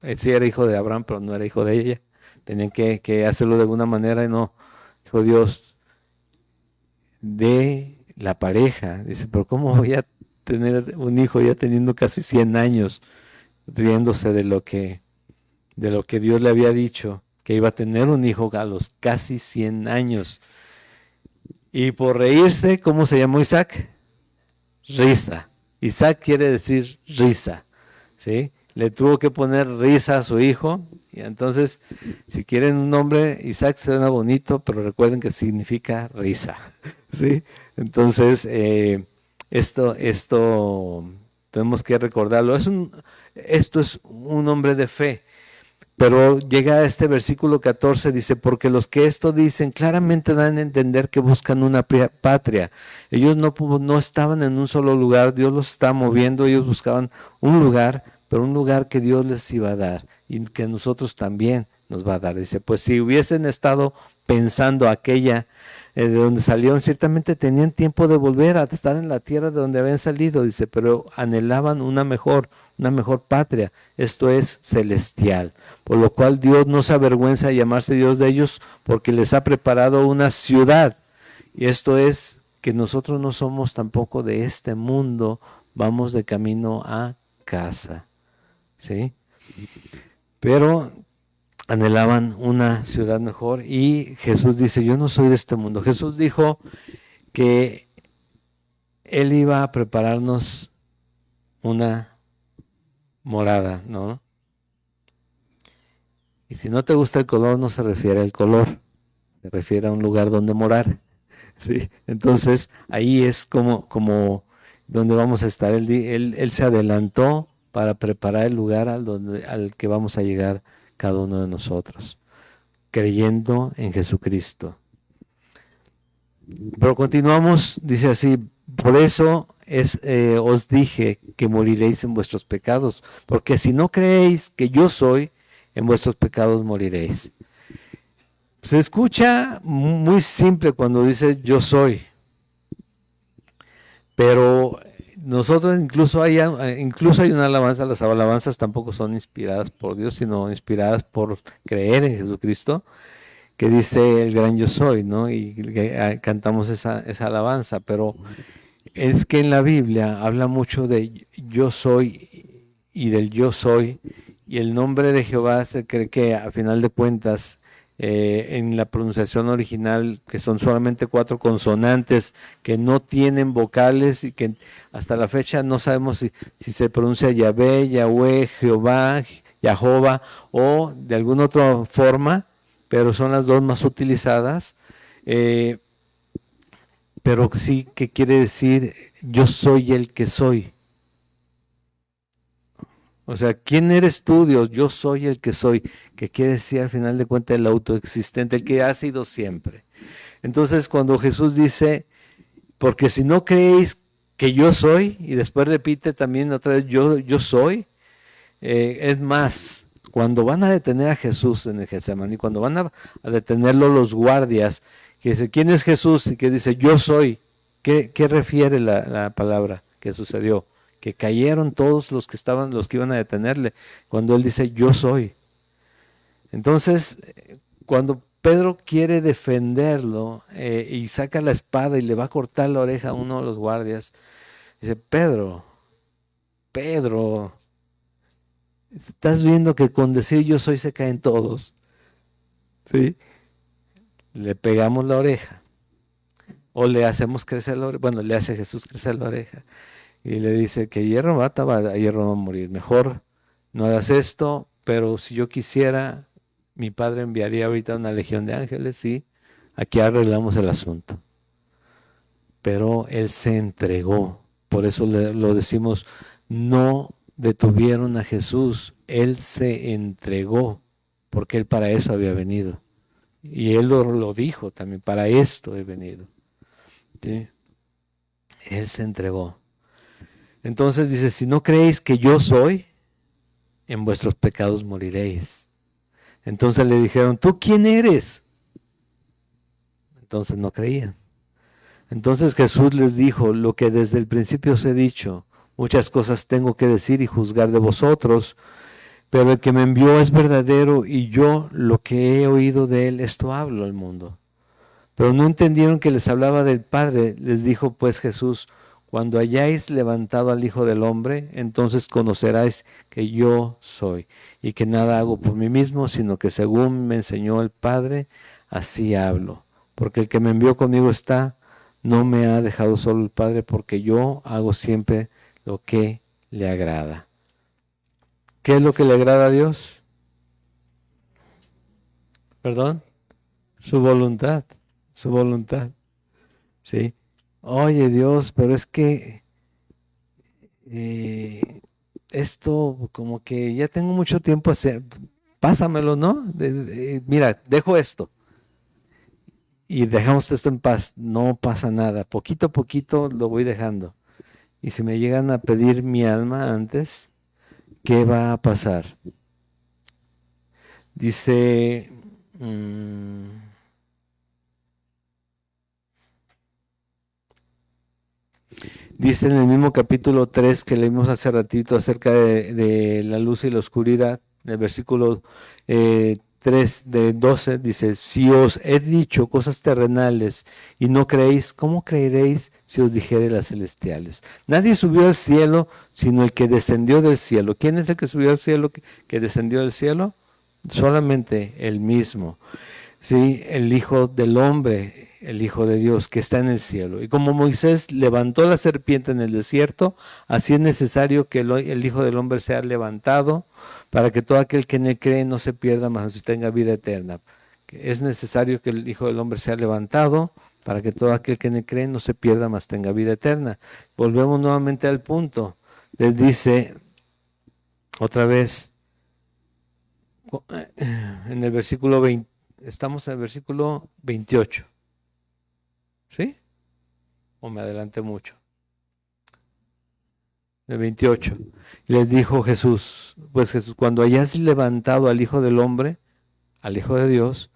él sí era hijo de Abraham, pero no era hijo de ella. Tenían que hacerlo de alguna manera y no. Dijo Dios, de la pareja. Dice, pero ¿cómo voy a tener un hijo ya teniendo casi 100 años? Riéndose de lo que Dios le había dicho, que iba a tener un hijo a los casi 100 años. Y por reírse, ¿cómo se llamó Isaac? Risa. Isaac quiere decir risa, ¿sí? Le tuvo que poner risa a su hijo. Y entonces, si quieren un nombre, Isaac suena bonito, pero recuerden que significa risa, ¿sí? Entonces, esto tenemos que recordarlo. Esto es un hombre de fe. Pero llega a este versículo 14, dice, porque los que esto dicen claramente dan a entender que buscan una patria. Ellos no estaban en un solo lugar, Dios los está moviendo, ellos buscaban un lugar, pero un lugar que Dios les iba a dar y que nosotros también nos va a dar. Dice, pues si hubiesen estado pensando aquella de donde salieron, ciertamente tenían tiempo de volver a estar en la tierra de donde habían salido, dice, pero anhelaban una mejor patria, esto es celestial, por lo cual Dios no se avergüenza de llamarse Dios de ellos, porque les ha preparado una ciudad, y esto es que nosotros no somos tampoco de este mundo, vamos de camino a casa, ¿sí? Pero anhelaban una ciudad mejor y Jesús dice, yo no soy de este mundo. Jesús dijo que Él iba a prepararnos una morada, ¿no? Y si no te gusta el color, no se refiere al color, se refiere a un lugar donde morar, ¿sí? Entonces, ahí es como donde vamos a estar. Él se adelantó para preparar el lugar al que vamos a llegar cada uno de nosotros, creyendo en Jesucristo. Pero continuamos, dice así, por eso os dije que moriréis en vuestros pecados, porque si no creéis que yo soy, en vuestros pecados moriréis. Se escucha muy simple cuando dice yo soy, pero nosotros incluso hay una alabanza, las alabanzas tampoco son inspiradas por Dios, sino inspiradas por creer en Jesucristo, que dice el gran yo soy, ¿no? Y cantamos esa alabanza, pero es que en la Biblia habla mucho de yo soy y del yo soy, y el nombre de Jehová se cree que a final de cuentas, en la pronunciación original, que son solamente 4 consonantes que no tienen vocales y que hasta la fecha no sabemos si se pronuncia Yahvé, Yahweh, Jehová, Jehová o de alguna otra forma, pero son las dos más utilizadas. Eh, pero sí que quiere decir yo soy el que soy. O sea, ¿quién eres tú, Dios? Yo soy el que soy, que quiere decir al final de cuentas el autoexistente, el que ha sido siempre. Entonces, cuando Jesús dice, porque si no creéis que yo soy, y después repite también otra vez, yo soy, es más, cuando van a detener a Jesús en el Getsemaní, cuando van a detenerlo los guardias, que dice, ¿quién es Jesús? Y que dice, yo soy. ¿Qué refiere la palabra que sucedió? Que cayeron todos los que estaban, los que iban a detenerle, cuando él dice, yo soy. Entonces, cuando Pedro quiere defenderlo y saca la espada y le va a cortar la oreja a uno de los guardias, dice, Pedro, estás viendo que con decir yo soy se caen todos. ¿Sí? Le pegamos la oreja o le hacemos crecer la oreja. Bueno, le hace Jesús crecer la oreja y le dice que hierro mata, a hierro va a morir. Mejor no hagas esto, pero si yo quisiera, mi padre enviaría ahorita una legión de ángeles y aquí arreglamos el asunto. Pero él se entregó. Por eso lo decimos, no detuvieron a Jesús, él se entregó, porque él para eso había venido. Y él lo dijo también, para esto he venido. ¿Sí? Él se entregó. Entonces dice, si no creéis que yo soy, en vuestros pecados moriréis. Entonces le dijeron, ¿tú quién eres? Entonces no creían. Entonces Jesús les dijo, lo que desde el principio os he dicho, muchas cosas tengo que decir y juzgar de vosotros, pero el que me envió es verdadero y yo lo que he oído de él, esto hablo al mundo. Pero no entendieron que les hablaba del Padre. Les dijo pues Jesús, cuando hayáis levantado al Hijo del Hombre, entonces conoceráis que yo soy, y que nada hago por mí mismo, sino que según me enseñó el Padre, así hablo. Porque el que me envió conmigo está, no me ha dejado solo el Padre, porque yo hago siempre lo que le agrada. ¿Qué es lo que le agrada a Dios? ¿Perdón? Su voluntad, su voluntad. ¿Sí? Oye Dios, pero es que eh, esto como que ya tengo mucho tiempo hacer, pásamelo, ¿no? Mira, dejo esto y dejamos esto en paz, no pasa nada, poquito a poquito lo voy dejando. Y si me llegan a pedir mi alma antes, ¿qué va a pasar? Dice, dice en el mismo capítulo 3 que leímos hace ratito acerca de la luz y la oscuridad, en el versículo 3 de 12, dice, si os he dicho cosas terrenales y no creéis, ¿cómo creeréis si os dijere las celestiales? Nadie subió al cielo sino el que descendió del cielo. ¿Quién es el que subió al cielo, que descendió del cielo? Solamente el mismo. ¿Sí? El Hijo del Hombre, el Hijo de Dios que está en el cielo. Y como Moisés levantó la serpiente en el desierto, así es necesario que el Hijo del Hombre sea levantado para que todo aquel que en él cree no se pierda, mas tenga vida eterna. Es necesario que el Hijo del Hombre sea levantado para que todo aquel que en él cree no se pierda, mas tenga vida eterna. Volvemos nuevamente al punto. Les dice otra vez en el versículo 20. Estamos en el versículo 28. ¿Sí? ¿O me adelanté mucho? El 28. Les dijo Jesús, pues Jesús, cuando hayas levantado al Hijo del Hombre, al Hijo de Dios,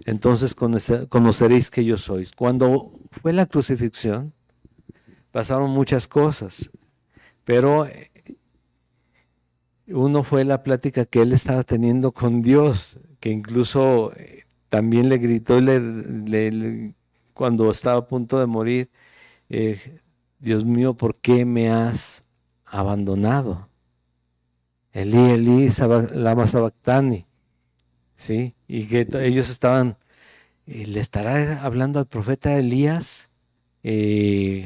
entonces conoceréis que yo soy. Cuando fue la crucifixión, pasaron muchas cosas, pero uno fue la plática que él estaba teniendo con Dios, que incluso también le gritó cuando estaba a punto de morir, Dios mío, ¿por qué me has abandonado? Elí, Elí, lama sabactani, ¿sí? Y que ellos estaban, ¿le estará hablando al profeta Elías?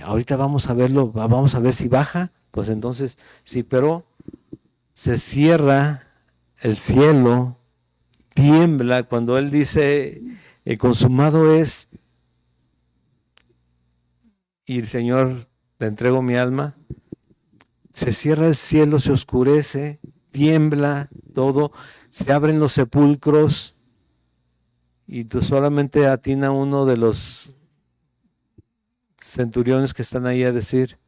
Ahorita vamos a verlo, vamos a ver si baja. Pues entonces, sí, pero se cierra el cielo, tiembla cuando él dice, consumado es, y el Señor, le entrego mi alma. Se cierra el cielo, se oscurece, tiembla todo, se abren los sepulcros y solamente atina uno de los centuriones que están ahí a decir,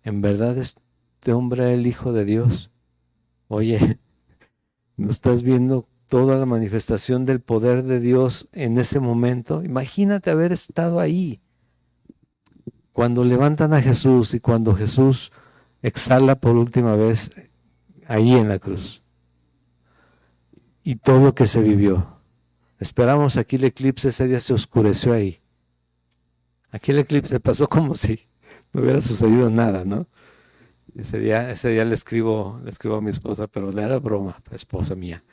¿en verdad este hombre es el Hijo de Dios? Oye, ¿no estás viendo toda la manifestación del poder de Dios en ese momento? Imagínate haber estado ahí. Cuando levantan a Jesús y cuando Jesús exhala por última vez ahí en la cruz. Y todo lo que se vivió. Esperamos aquí el eclipse, ese día se oscureció ahí. Aquí el eclipse pasó como si no hubiera sucedido nada, ¿no? Ese día le escribo a mi esposa, pero le era broma, esposa mía.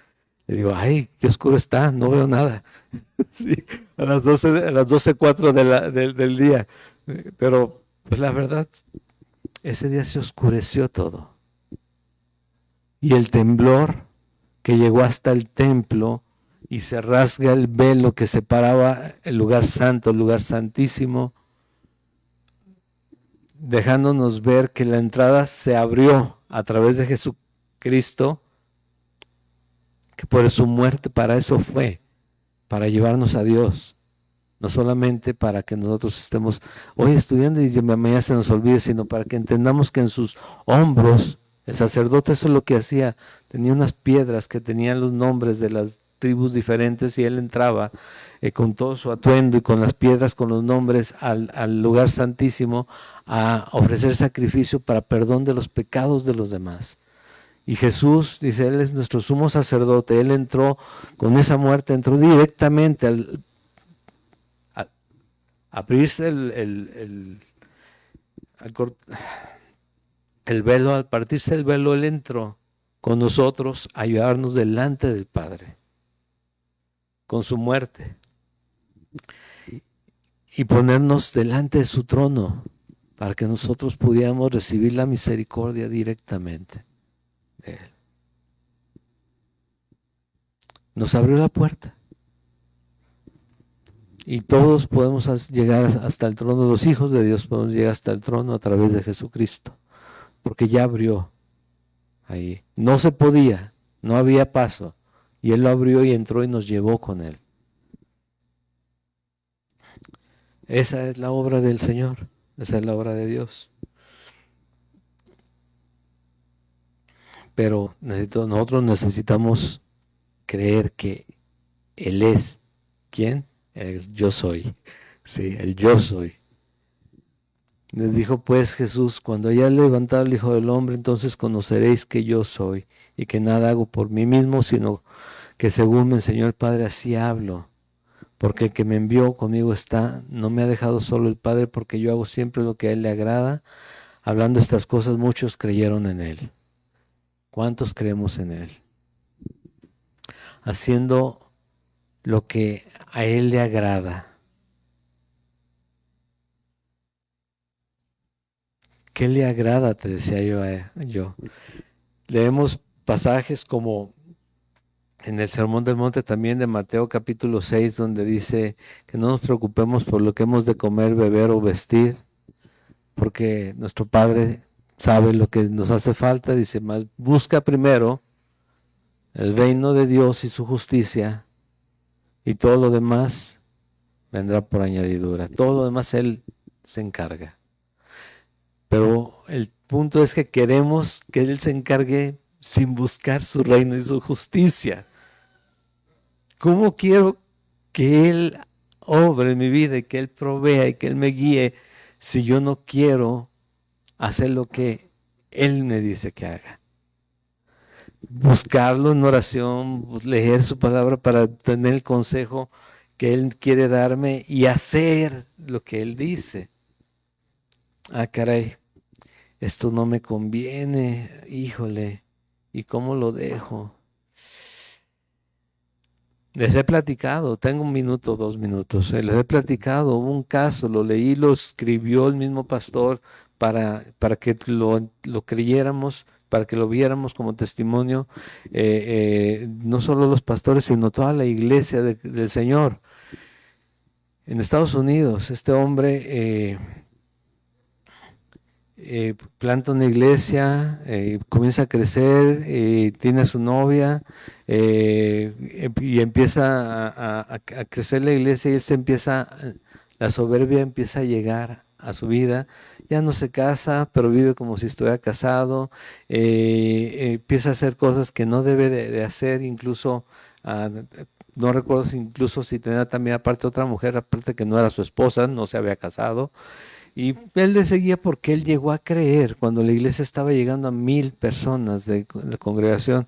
Le digo, ay, qué oscuro está, no veo nada. Sí, a las 12:04 del día. Pero, pues la verdad, ese día se oscureció todo. Y el temblor que llegó hasta el templo y se rasga el velo que separaba el lugar santo, el lugar santísimo, dejándonos ver que la entrada se abrió a través de Jesucristo, que por su muerte para eso fue, para llevarnos a Dios, no solamente para que nosotros estemos hoy estudiando y mañana se nos olvide, sino para que entendamos que en sus hombros, el sacerdote eso es lo que hacía, tenía unas piedras que tenían los nombres de las tribus diferentes y él entraba con todo su atuendo y con las piedras, con los nombres al lugar santísimo a ofrecer sacrificio para perdón de los pecados de los demás. Y Jesús, dice, Él es nuestro sumo sacerdote, Él entró con esa muerte, entró directamente a abrirse el velo, al partirse el velo, Él entró con nosotros a llevarnos delante del Padre, con su muerte, y ponernos delante de su trono, para que nosotros pudiéramos recibir la misericordia directamente de Él. Nos abrió la puerta. Y todos podemos llegar hasta el trono, los hijos de Dios podemos llegar hasta el trono a través de Jesucristo, porque ya abrió ahí. No se podía, no había paso, y Él lo abrió y entró y nos llevó con Él. Esa es la obra del Señor, esa es la obra de Dios. Pero nosotros necesitamos creer que Él es, ¿quién? El yo soy, sí, el yo soy. Les dijo pues Jesús, cuando haya levantado al Hijo del Hombre, entonces conoceréis que yo soy, y que nada hago por mí mismo, sino que según me enseñó el Padre, así hablo. Porque el que me envió conmigo está, no me ha dejado solo el Padre, porque yo hago siempre lo que a Él le agrada. Hablando estas cosas, muchos creyeron en Él. ¿Cuántos creemos en Él? Haciendo lo que a Él le agrada. ¿Qué le agrada? Te decía yo. Leemos pasajes como en el Sermón del Monte también de Mateo capítulo 6, donde dice que no nos preocupemos por lo que hemos de comer, beber o vestir, porque nuestro Padre sabe lo que nos hace falta. Dice, más busca primero el reino de Dios y su justicia, y todo lo demás vendrá por añadidura. Todo lo demás Él se encarga. Pero el punto es que queremos que Él se encargue sin buscar su reino y su justicia. ¿Cómo quiero que Él obre en mi vida y que Él provea y que Él me guíe si yo no quiero hacer lo que Él me dice que haga? Buscarlo en oración, leer su palabra para tener el consejo que Él quiere darme y hacer lo que Él dice. Ah, caray, esto no me conviene, híjole, ¿y cómo lo dejo? Les he platicado, tengo 1 minuto, 2 minutos, les he platicado, hubo un caso, lo leí, lo escribió el mismo pastor para que lo creyéramos, para que lo viéramos como testimonio, no solo los pastores, sino toda la iglesia del Señor. En Estados Unidos, este hombre planta una iglesia, comienza a crecer, tiene a su novia y empieza a crecer la iglesia y él la soberbia empieza a llegar a su vida. Ya no se casa, pero vive como si estuviera casado, empieza a hacer cosas que no debe de hacer, incluso, no recuerdo incluso si tenía también aparte otra mujer, aparte que no era su esposa, no se había casado. Y él le seguía porque él llegó a creer, cuando la iglesia estaba llegando a 1000 personas de la congregación,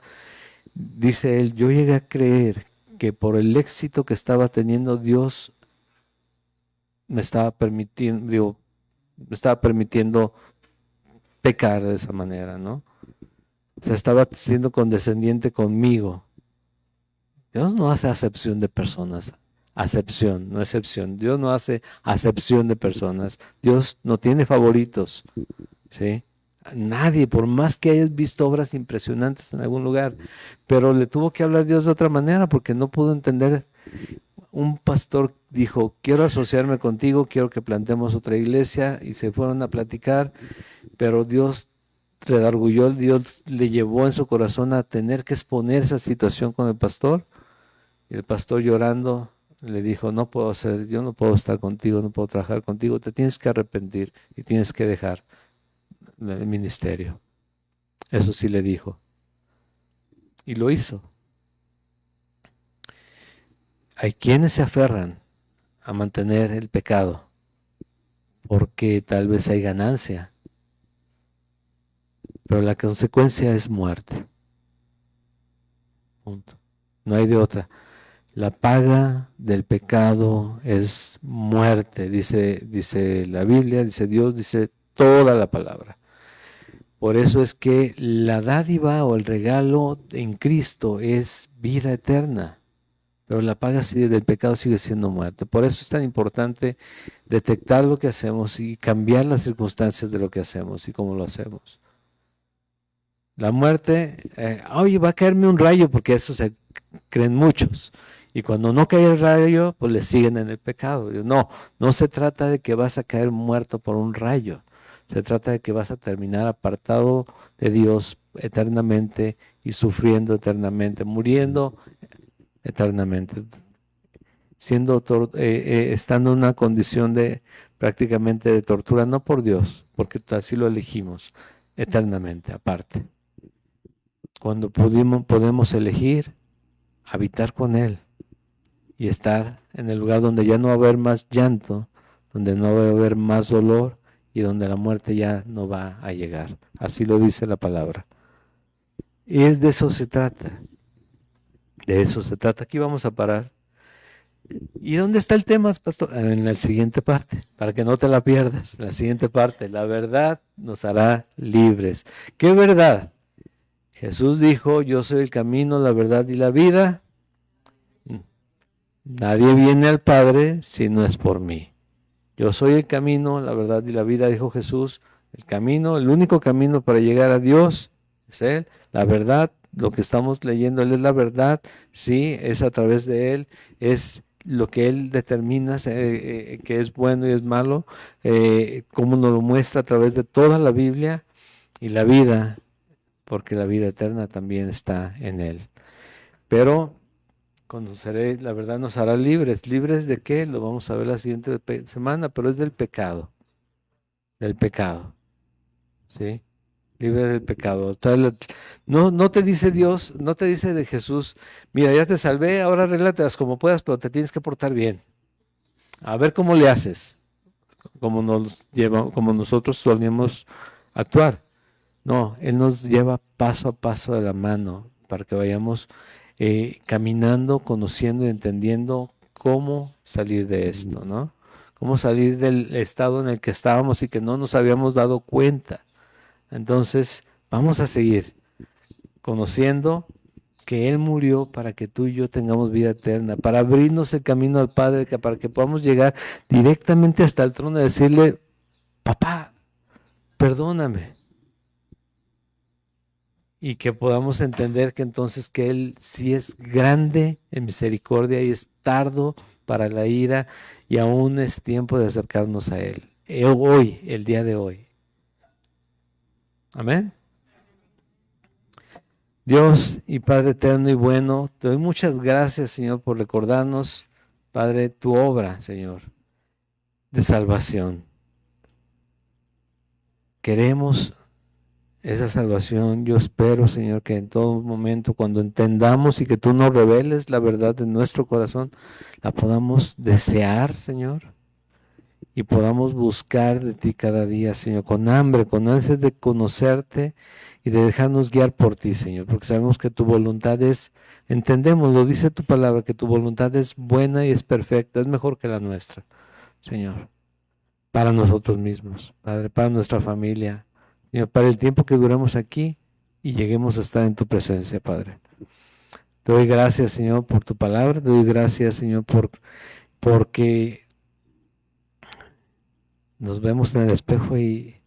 dice él, yo llegué a creer que por el éxito que estaba teniendo Dios me estaba permitiendo pecar de esa manera, ¿no? O sea, estaba siendo condescendiente conmigo. Dios no hace acepción de personas, acepción, no excepción. Dios no hace acepción de personas. Dios no tiene favoritos, ¿sí? Nadie, por más que hayas visto obras impresionantes en algún lugar, pero le tuvo que hablar Dios de otra manera porque no pudo entender. Un pastor dijo, quiero asociarme contigo, quiero que plantemos otra iglesia, y se fueron a platicar, pero Dios redarguyó, Dios le llevó en su corazón a tener que exponer esa situación con el pastor, y el pastor llorando le dijo, no puedo hacer, yo no puedo estar contigo, no puedo trabajar contigo, te tienes que arrepentir y tienes que dejar el ministerio. Eso sí le dijo. Y lo hizo. Hay quienes se aferran a mantener el pecado porque tal vez hay ganancia, pero la consecuencia es muerte. Punto. No hay de otra. La paga del pecado es muerte, dice la Biblia, dice Dios, dice toda la palabra. Por eso es que la dádiva o el regalo en Cristo es vida eterna, pero la paga del pecado sigue siendo muerte. Por eso es tan importante detectar lo que hacemos y cambiar las circunstancias de lo que hacemos y cómo lo hacemos. La muerte, oye, va a caerme un rayo, porque eso se creen muchos. Y cuando no cae el rayo, pues le siguen en el pecado. No, no se trata de que vas a caer muerto por un rayo. Se trata de que vas a terminar apartado de Dios eternamente y sufriendo eternamente, muriendo eternamente, estando en una condición de prácticamente de tortura, no por Dios, porque así lo elegimos, eternamente aparte. Cuando podemos elegir habitar con Él y estar en el lugar donde ya no va a haber más llanto, donde no va a haber más dolor y donde la muerte ya no va a llegar. Así lo dice la palabra. Y de eso se trata. De eso se trata. Aquí vamos a parar. ¿Y dónde está el tema, pastor? En la siguiente parte, para que no te la pierdas. La siguiente parte, la verdad nos hará libres. ¿Qué verdad? Jesús dijo, yo soy el camino, la verdad y la vida. Nadie viene al Padre si no es por mí. Yo soy el camino, la verdad y la vida, dijo Jesús. El camino, el único camino para llegar a Dios es Él. La verdad, lo que estamos leyendo, Él es la verdad, sí, es a través de Él, es lo que Él determina que es bueno y es malo, como nos lo muestra a través de toda la Biblia, y la vida, porque la vida eterna también está en Él. Pero Conoceré, la verdad nos hará libres. ¿Libres de qué? Lo vamos a ver la siguiente semana, pero es del pecado. Del pecado. ¿Sí? Libre del pecado. No, no te dice Dios, no te dice de Jesús, mira, ya te salvé, ahora arréglatelas como puedas, pero te tienes que portar bien. A ver cómo le haces, como nosotros solíamos actuar. No, Él nos lleva paso a paso de la mano para que vayamos caminando, conociendo y entendiendo cómo salir de esto, ¿no? Cómo salir del estado en el que estábamos y que no nos habíamos dado cuenta. Entonces, vamos a seguir conociendo que Él murió para que tú y yo tengamos vida eterna, para abrirnos el camino al Padre, para que podamos llegar directamente hasta el trono y decirle, papá, perdóname. Y que podamos entender que entonces que Él sí es grande en misericordia y es tardo para la ira y aún es tiempo de acercarnos a Él. Hoy, el día de hoy. Amén. Dios y Padre eterno y bueno, te doy muchas gracias, Señor, por recordarnos, Padre, tu obra, Señor, de salvación. Queremos esa salvación. Yo espero, Señor, que en todo momento, cuando entendamos y que tú nos reveles la verdad de nuestro corazón, la podamos desear, Señor, y podamos buscar de ti cada día, Señor, con hambre, con ansias de conocerte y de dejarnos guiar por ti, Señor, porque sabemos que tu voluntad es, entendemos, lo dice tu palabra, que tu voluntad es buena y es perfecta, es mejor que la nuestra, Señor, para nosotros mismos, Padre, para nuestra familia, Señor, para el tiempo que duremos aquí y lleguemos a estar en tu presencia, Padre. Te doy gracias, Señor, por tu palabra, te doy gracias, Señor, porque nos vemos en el espejo y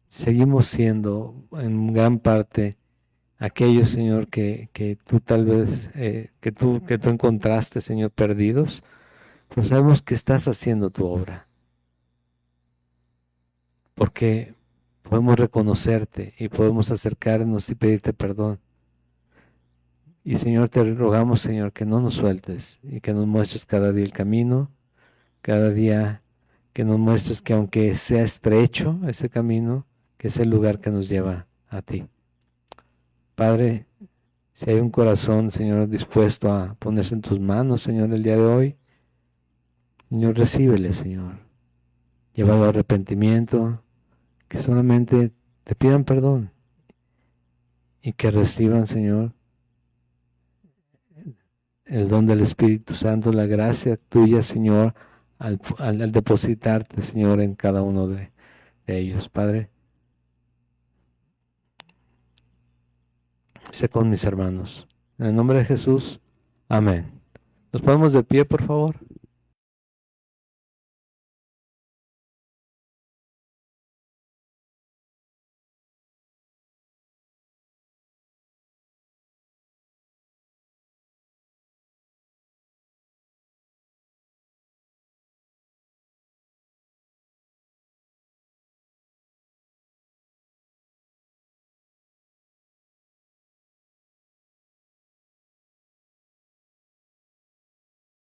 seguimos siendo en gran parte aquellos, Señor, que tú tal vez, que tú encontraste, Señor, perdidos, pero sabemos que estás haciendo tu obra, porque podemos reconocerte y podemos acercarnos y pedirte perdón. Y Señor, te rogamos, Señor, que no nos sueltes y que nos muestres cada día el camino, cada día que nos muestres que aunque sea estrecho ese camino, que es el lugar que nos lleva a ti. Padre, si hay un corazón, Señor, dispuesto a ponerse en tus manos, Señor, el día de hoy, Señor, recíbele, Señor. Llévalo a arrepentimiento, que solamente te pidan perdón y que reciban, Señor, el don del Espíritu Santo, la gracia tuya, Señor, al depositarte, Señor, en cada uno de ellos, Padre. Sé con mis hermanos. En el nombre de Jesús, amén. ¿Nos ponemos de pie, por favor?